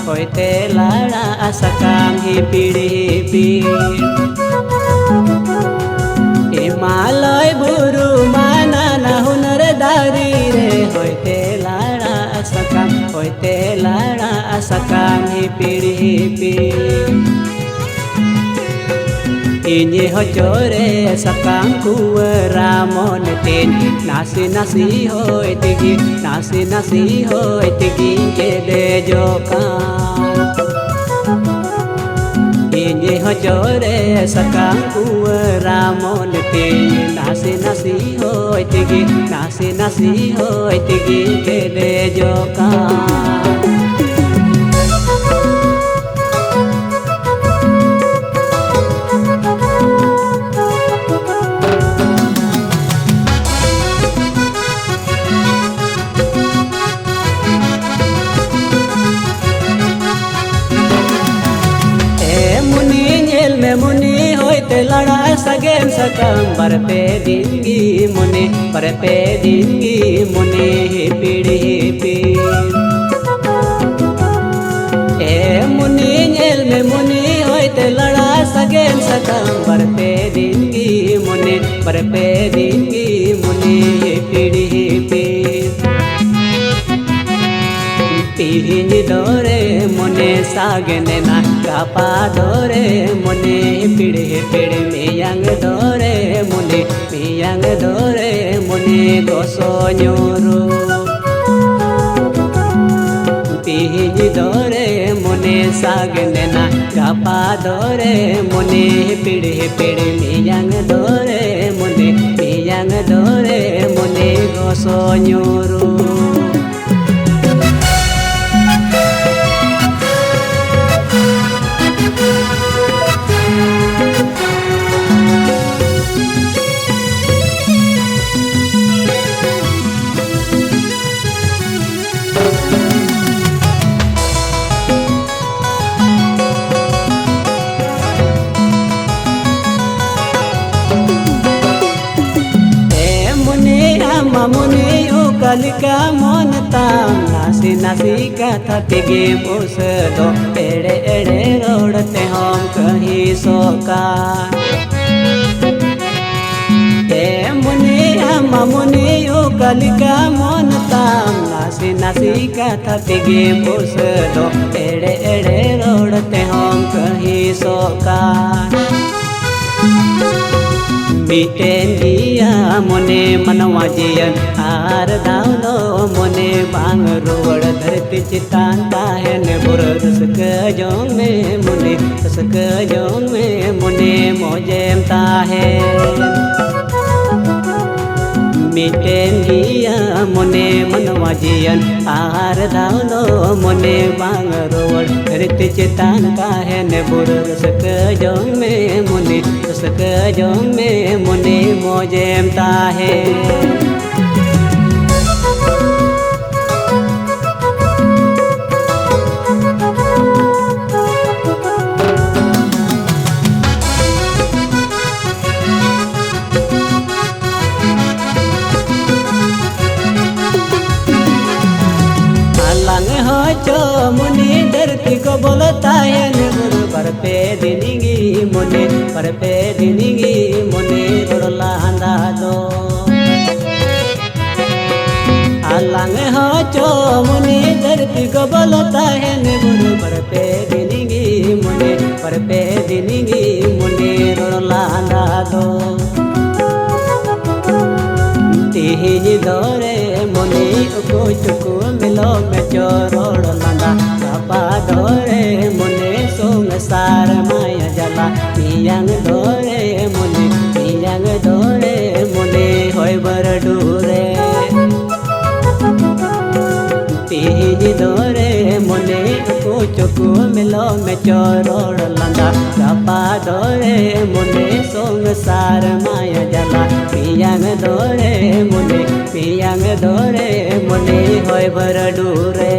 होते लाड़ा सकाम हिपिड़ी हिमालय बुरु माना ना हुनर दारी रे होते लाड़ा सकाम होते लाड़ा सकाम हिपिड़ी इन्हें होचोरे सकाम कुवरा मोन तेन नासी नासी होइतगी नासी नासी होइतगी के दे जोका इन्हें होचोरे सकाम कुवरा मोन तेन नासी नासी होइतगी नासी नासी होइतगी के दे जोका मुनि होते लड़ा सगेम सकम बरपे दिंगी मुनि पीड़ी ए मुनि जेल में मुनि होते लड़ा सगेम सकम बरपे दिंगी मुनि पीड़ी तीन दोरे मुने सागने ना कापा दोरे मुने पिड़े मियांग दोरे मुने गोसो न्योरो तीन दोरे मुने सागने ना कापा दोरे मुने पिड़े मियांग दोरे मुने गोसो न्योरो मुनि कलिका मन ताम नासी नासी कथा तिगे मुस दो एड़े एड़े रोड़ते हम कहीं सोका ए मुनि कलिका मन ताम नासी नासी कथा तिगे मुस दो एड़े एड़े रोड़ते हम कहीं सोका बीटेन दिया मोने मनवा जियन आर दावनो मोने बांग रोड़ धरती चितान ताहन बुर रसक जोंग में मुने मोजेम ताहन बीटेन दिया मोने मनवा जियन आर दावनो मोने बांग रोड़ धरती चितान ताहन बुर रसक जोंग में मुने मोजेम ताहन मुनि धरती को बोलता है पर पे दिनिगी मुनि रोड़ला हंदा दो आलंग हो चो मुनि धरती को बोलता है पर पे दिनिगी मुनि रोड़ला हंदा दो तीज दौरे मुनि उको चुको मिलो में चोरोड़ लंदा कापा दौरे मुनि सोंग सार माया जला पियांग दौरे मुनि होय बर डूरे तीज दौरे मुनि उको चुको मिलो में चोरोड़ लंदा कापा दौरे मुनि सोंग सार माया जला पियांग दौरे मुनि होय बर डूरे